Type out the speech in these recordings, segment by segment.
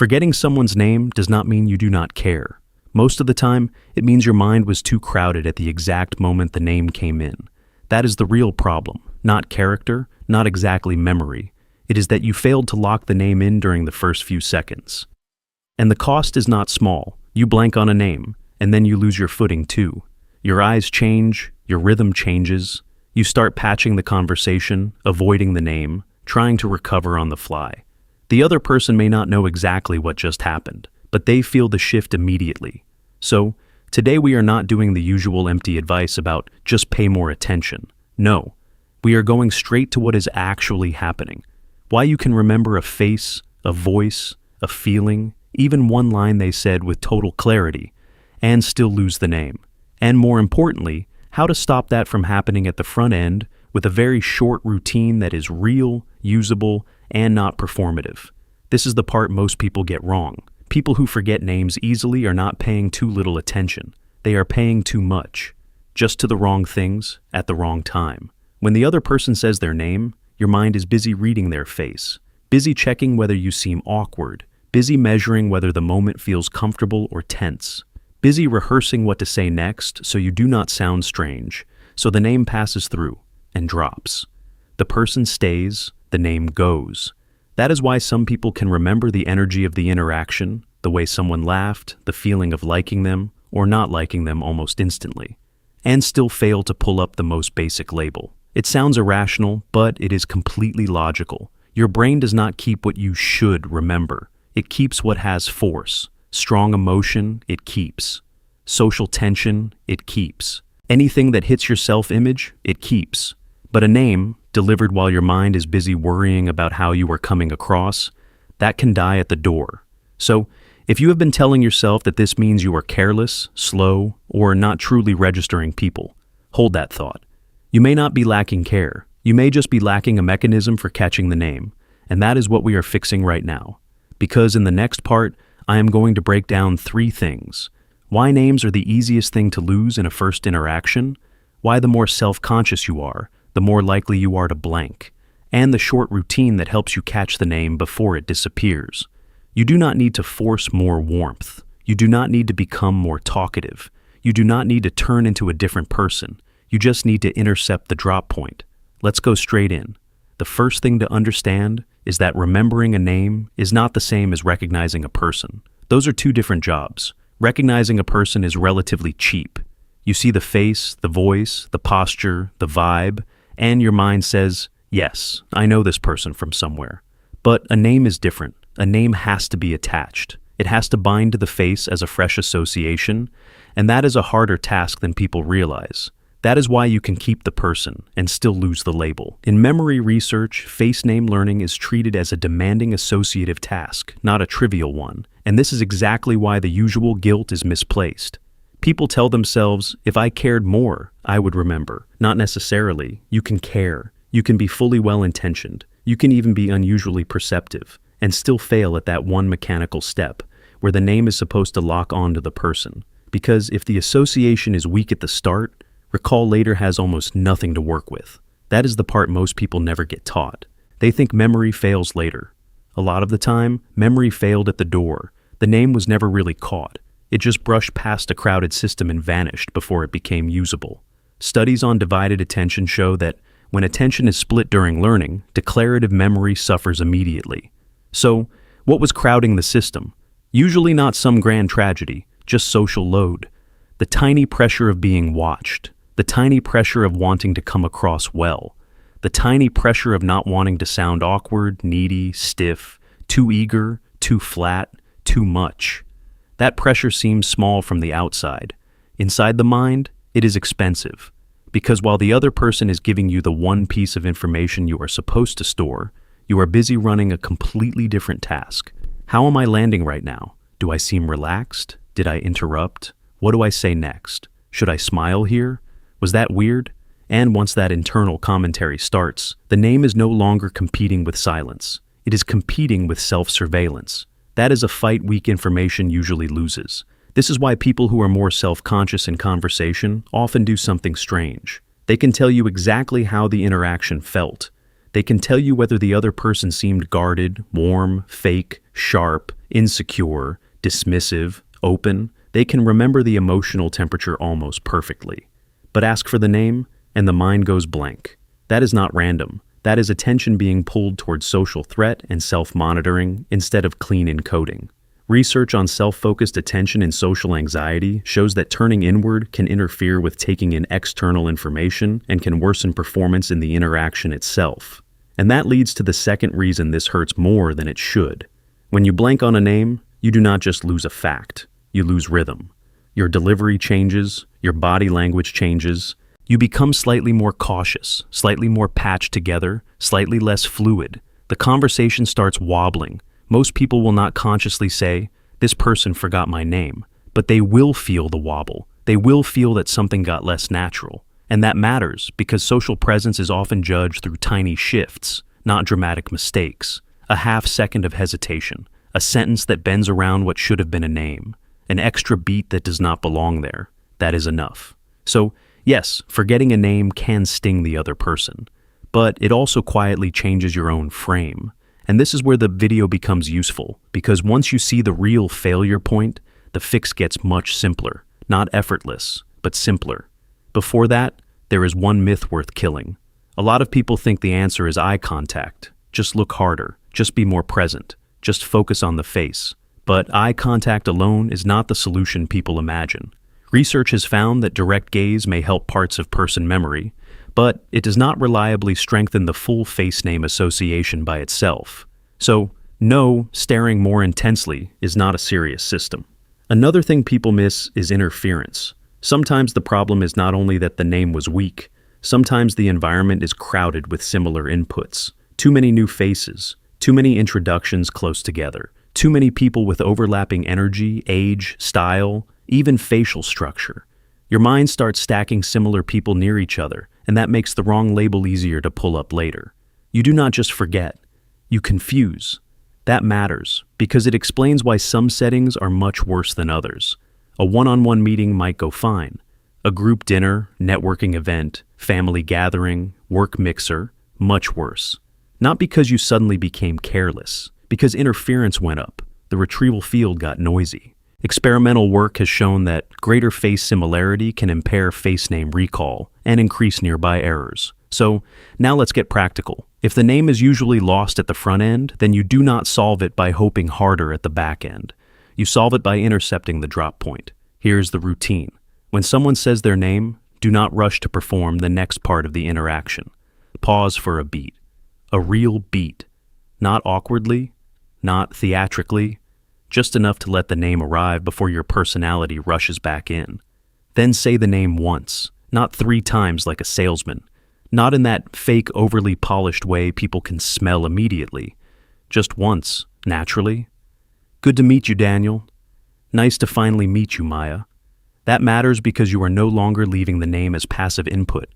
Forgetting someone's name does not mean you do not care. Most of the time, it means your mind was too crowded at the exact moment the name came in. That is the real problem, not character, not exactly memory. It is that you failed to lock the name in during the first few seconds. And the cost is not small. You blank on a name, and then you lose your footing too. Your eyes change, your rhythm changes. You start patching the conversation, avoiding the name, trying to recover on the fly. The other person may not know exactly what just happened, but they feel the shift immediately. So, today we are not doing the usual empty advice about just pay more attention. No, we are going straight to what is actually happening. Why you can remember a face, a voice, a feeling, even one line they said with total clarity, and still lose the name. And more importantly, how to stop that from happening at the front end with a very short routine that is real, usable, and not performative. This is the part most people get wrong. People who forget names easily are not paying too little attention. They are paying too much, just to the wrong things at the wrong time. When the other person says their name, your mind is busy reading their face, busy checking whether you seem awkward, busy measuring whether the moment feels comfortable or tense, busy rehearsing what to say next so you do not sound strange. So the name passes through and drops. The person stays, the name goes. That is why some people can remember the energy of the interaction, the way someone laughed, the feeling of liking them or not liking them almost instantly, and still fail to pull up the most basic label. It sounds irrational, but it is completely logical. Your brain does not keep what you should remember. It keeps what has force. Strong emotion, it keeps. Social tension, it keeps. Anything that hits your self-image, it keeps. But a name, delivered while your mind is busy worrying about how you are coming across, that can die at the door. So, if you have been telling yourself that this means you are careless, slow, or not truly registering people, hold that thought. You may not be lacking care. You may just be lacking a mechanism for catching the name, and that is what we are fixing right now. Because in the next part, I am going to break down 3 things. Why names are the easiest thing to lose in a first interaction, why the more self-conscious you are, the more likely you are to blank, and the short routine that helps you catch the name before it disappears. You do not need to force more warmth. You do not need to become more talkative. You do not need to turn into a different person. You just need to intercept the drop point. Let's go straight in. The first thing to understand is that remembering a name is not the same as recognizing a person. Those are 2 different jobs. Recognizing a person is relatively cheap. You see the face, the voice, the posture, the vibe, and your mind says, yes, I know this person from somewhere. But a name is different. A name has to be attached. It has to bind to the face as a fresh association, and that is a harder task than people realize. That is why you can keep the person and still lose the label. In memory research, face name learning is treated as a demanding associative task, not a trivial one, and this is exactly why the usual guilt is misplaced. People tell themselves, if I cared more, I would remember. Not necessarily. You can care. You can be fully well-intentioned. You can even be unusually perceptive and still fail at that one mechanical step where the name is supposed to lock on to the person. Because if the association is weak at the start, recall later has almost nothing to work with. That is the part most people never get taught. They think memory fails later. A lot of the time, memory failed at the door. The name was never really caught. It just brushed past a crowded system and vanished before it became usable. Studies on divided attention show that when attention is split during learning, declarative memory suffers immediately. So, what was crowding the system? Usually not some grand tragedy, just social load. The tiny pressure of being watched. The tiny pressure of wanting to come across well. The tiny pressure of not wanting to sound awkward, needy, stiff, too eager, too flat, too much. That pressure seems small from the outside. Inside the mind, it is expensive. Because while the other person is giving you the one piece of information you are supposed to store, you are busy running a completely different task. How am I landing right now? Do I seem relaxed? Did I interrupt? What do I say next? Should I smile here? Was that weird? And once that internal commentary starts, the name is no longer competing with silence. It is competing with self-surveillance. That is a fight weak information usually loses. This is why people who are more self-conscious in conversation often do something strange. They can tell you exactly how the interaction felt. They can tell you whether the other person seemed guarded, warm, fake, sharp, insecure, dismissive, open. They can remember the emotional temperature almost perfectly. But ask for the name, and the mind goes blank. That is not random. That is attention being pulled towards social threat and self-monitoring instead of clean encoding. Research on self-focused attention and social anxiety shows that turning inward can interfere with taking in external information and can worsen performance in the interaction itself. And that leads to the second reason this hurts more than it should. When you blank on a name, you do not just lose a fact, you lose rhythm. Your delivery changes, your body language changes. You become slightly more cautious, slightly more patched together, slightly less fluid. The conversation starts wobbling. Most people will not consciously say, "This person forgot my name," but they will feel the wobble. They will feel that something got less natural. And that matters because social presence is often judged through tiny shifts, not dramatic mistakes. A half second of hesitation, a sentence that bends around what should have been a name, an extra beat that does not belong there. That is enough. So, yes, forgetting a name can sting the other person, but it also quietly changes your own frame. And this is where the video becomes useful, because once you see the real failure point, the fix gets much simpler. Not effortless, but simpler. Before that, there is one myth worth killing. A lot of people think the answer is eye contact. Just look harder, just be more present, just focus on the face. But eye contact alone is not the solution people imagine. Research has found that direct gaze may help parts of person memory, but it does not reliably strengthen the full face name association by itself. So, no, staring more intensely is not a serious system. Another thing people miss is interference. Sometimes the problem is not only that the name was weak, sometimes the environment is crowded with similar inputs. Too many new faces, too many introductions close together, too many people with overlapping energy, age, style, even facial structure. Your mind starts stacking similar people near each other, and that makes the wrong label easier to pull up later. You do not just forget, you confuse. That matters, because it explains why some settings are much worse than others. A one-on-one meeting might go fine. A group dinner, networking event, family gathering, work mixer, much worse. Not because you suddenly became careless, because interference went up. The retrieval field got noisy. Experimental work has shown that greater face similarity can impair face name recall and increase nearby errors. So now let's get practical. If the name is usually lost at the front end, then you do not solve it by hoping harder at the back end. You solve it by intercepting the drop point. Here's the routine. When someone says their name, do not rush to perform the next part of the interaction. Pause for a beat. A real beat. Not awkwardly, not theatrically, just enough to let the name arrive before your personality rushes back in. Then say the name once, not 3 times like a salesman. Not in that fake, overly polished way people can smell immediately. Just once, naturally. Good to meet you, Daniel. Nice to finally meet you, Maya. That matters because you are no longer leaving the name as passive input.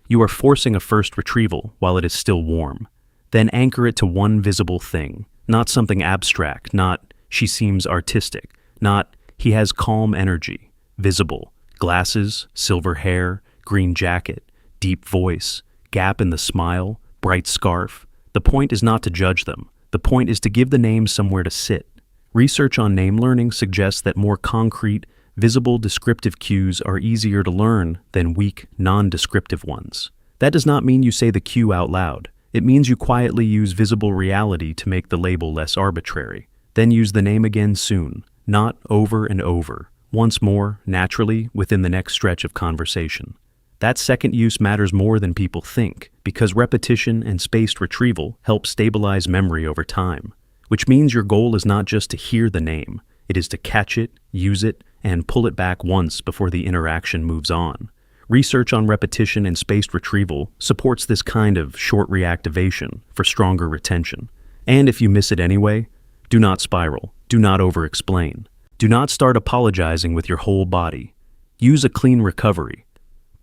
You are forcing a first retrieval while it is still warm. Then anchor it to one visible thing, not something abstract, not she seems artistic, not he has calm energy, visible, glasses, silver hair, green jacket, deep voice, gap in the smile, bright scarf. The point is not to judge them. The point is to give the name somewhere to sit. Research on name learning suggests that more concrete, visible descriptive cues are easier to learn than weak, non-descriptive ones. That does not mean you say the cue out loud. It means you quietly use visible reality to make the label less arbitrary. Then use the name again soon, not over and over, once more, naturally, within the next stretch of conversation. That second use matters more than people think, because repetition and spaced retrieval help stabilize memory over time, which means your goal is not just to hear the name, it is to catch it, use it, and pull it back once before the interaction moves on. Research on repetition and spaced retrieval supports this kind of short reactivation for stronger retention. And if you miss it anyway, do not spiral, do not over-explain. Do not start apologizing with your whole body. Use a clean recovery.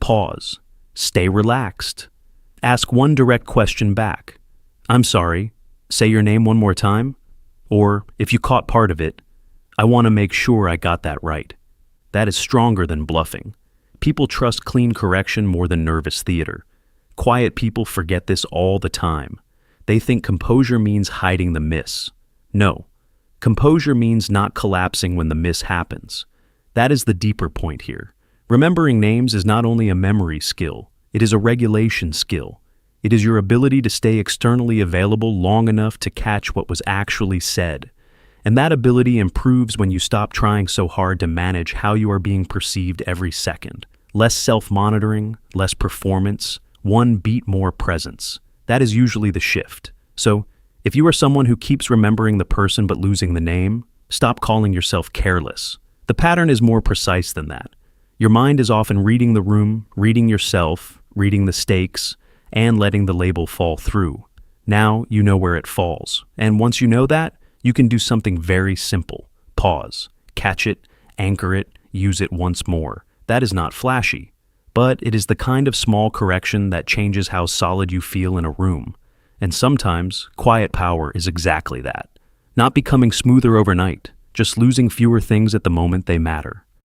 Pause. Stay relaxed. Ask one direct question back. I'm sorry. Say your name one more time. Or, if you caught part of it, I want to make sure I got that right. That is stronger than bluffing. People trust clean correction more than nervous theater. Quiet people forget this all the time. They think composure means hiding the miss. No. Composure means not collapsing when the miss happens. That is the deeper point here. Remembering names is not only a memory skill, it is a regulation skill. It is your ability to stay externally available long enough to catch what was actually said. And that ability improves when you stop trying so hard to manage how you are being perceived every second. Less self-monitoring, less performance, one beat more presence. That is usually the shift. So, if you are someone who keeps remembering the person but losing the name, stop calling yourself careless. The pattern is more precise than that. Your mind is often reading the room, reading yourself, reading the stakes, and letting the label fall through. Now you know where it falls. And once you know that, you can do something very simple. Pause, catch it, anchor it, use it once more. That is not flashy, but it is the kind of small correction that changes how solid you feel in a room. And sometimes, quiet power is exactly that. Not becoming smoother overnight, just losing fewer things at the moment they matter.